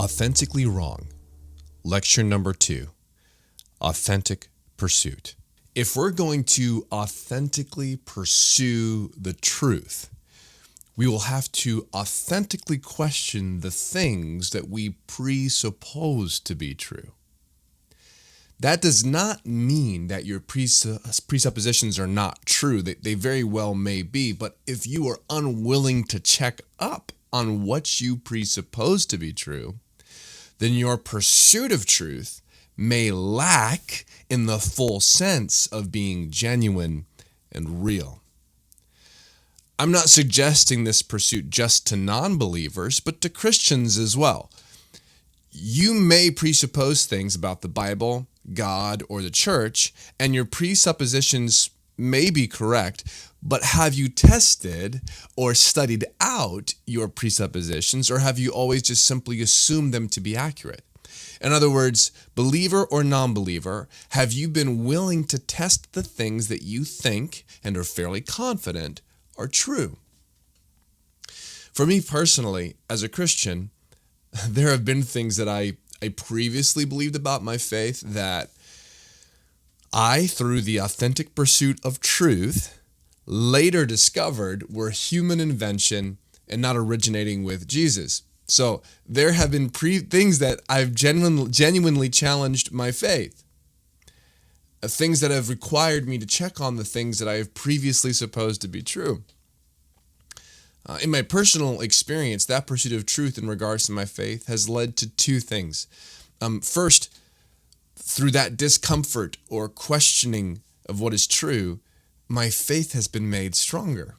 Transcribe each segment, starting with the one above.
Authentically Wrong, Lecture Number 2, Authentic Pursuit. If we're going to authentically pursue the truth, we will have to authentically question the things that we presuppose to be true. That does not mean that your presuppositions are not true. They very well may be, but if you are unwilling to check up on what you presuppose to be true, then your pursuit of truth may lack in the full sense of being genuine and real. I'm not suggesting this pursuit just to non-believers, but to Christians as well. You may presuppose things about the Bible, God, or the church, and your presuppositions may be correct, but have you tested or studied out your presuppositions, or have you always just simply assumed them to be accurate? In other words, believer or non-believer, have you been willing to test the things that you think and are fairly confident are true? For me personally, as a Christian, there have been things that I previously believed about my faith that I, through the authentic pursuit of truth, later discovered were human invention and not originating with Jesus. So there have been things that I've genuinely challenged my faith. Things that have required me to check on the things that I have previously supposed to be true. In my personal experience, that pursuit of truth in regards to my faith has led to two things. First, through that discomfort or questioning of what is true, my faith has been made stronger.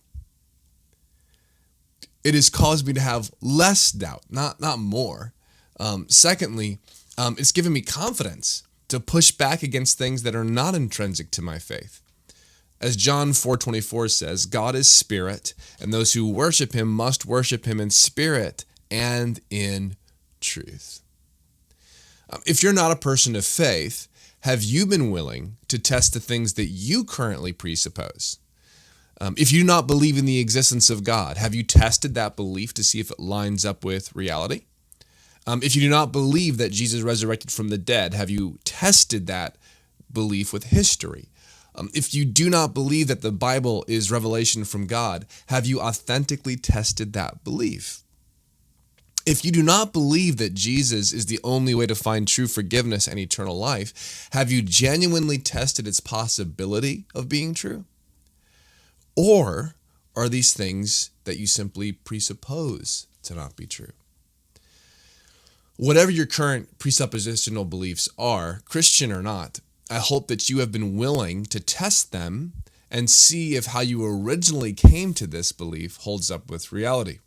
It has caused me to have less doubt, not more. Secondly, it's given me confidence to push back against things that are not intrinsic to my faith. As John 4:24 says, God is spirit, and those who worship him must worship him in spirit and in truth. If you're not a person of faith, have you been willing to test the things that you currently presuppose? If you do not believe in the existence of God, have you tested that belief to see if it lines up with reality? If you do not believe that Jesus resurrected from the dead, have you tested that belief with history? If you do not believe that the Bible is revelation from God, have you authentically tested that belief? If you do not believe that Jesus is the only way to find true forgiveness and eternal life, have you genuinely tested its possibility of being true? Or are these things that you simply presuppose to not be true? Whatever your current presuppositional beliefs are, Christian or not, I hope that you have been willing to test them and see if how you originally came to this belief holds up with reality.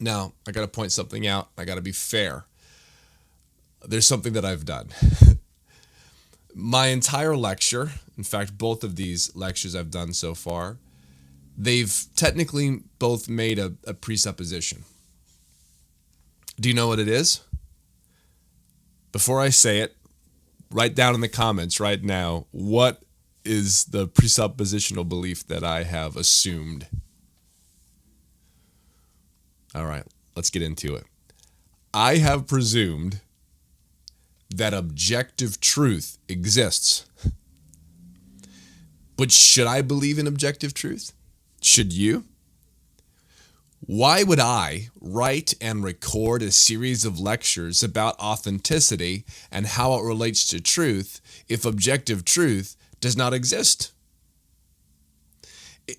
Now, I got to point something out. I got to be fair. There's something that I've done. My entire lecture, in fact, both of these lectures I've done so far, they've technically both made a presupposition. Do you know what it is? Before I say it, write down in the comments right now, what is the presuppositional belief that I have assumed? All right, let's get into it. I have presumed that objective truth exists. But should I believe in objective truth? Should you? Why would I write and record a series of lectures about authenticity and how it relates to truth if objective truth does not exist?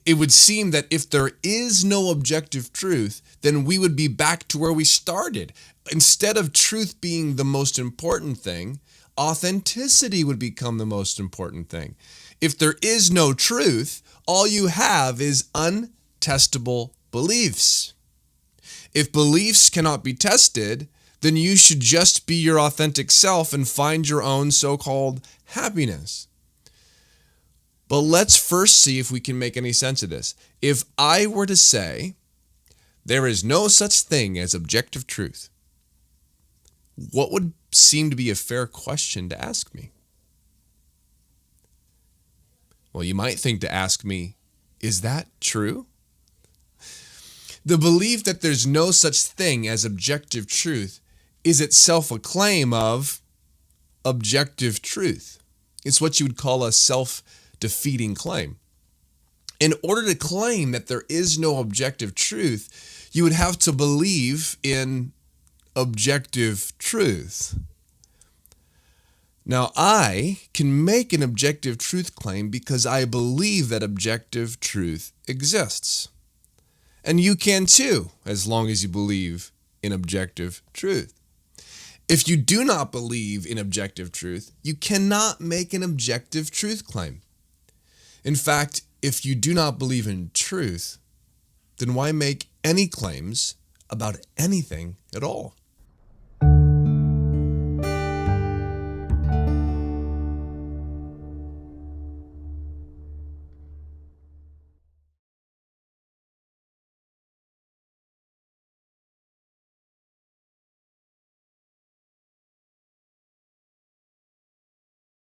It would seem that if there is no objective truth, then we would be back to where we started. Instead of truth being the most important thing, authenticity would become the most important thing. If there is no truth, all you have is untestable beliefs. If beliefs cannot be tested, then you should just be your authentic self and find your own so-called happiness. But let's first see if we can make any sense of this. If I were to say, there is no such thing as objective truth, what would seem to be a fair question to ask me? Well, you might think to ask me, is that true? The belief that there's no such thing as objective truth is itself a claim of objective truth. It's what you would call a self-defeating claim. In order to claim that there is no objective truth, you would have to believe in objective truth. Now, I can make an objective truth claim because I believe that objective truth exists. And you can too, as long as you believe in objective truth. If you do not believe in objective truth, you cannot make an objective truth claim. In fact, if you do not believe in truth, then why make any claims about anything at all?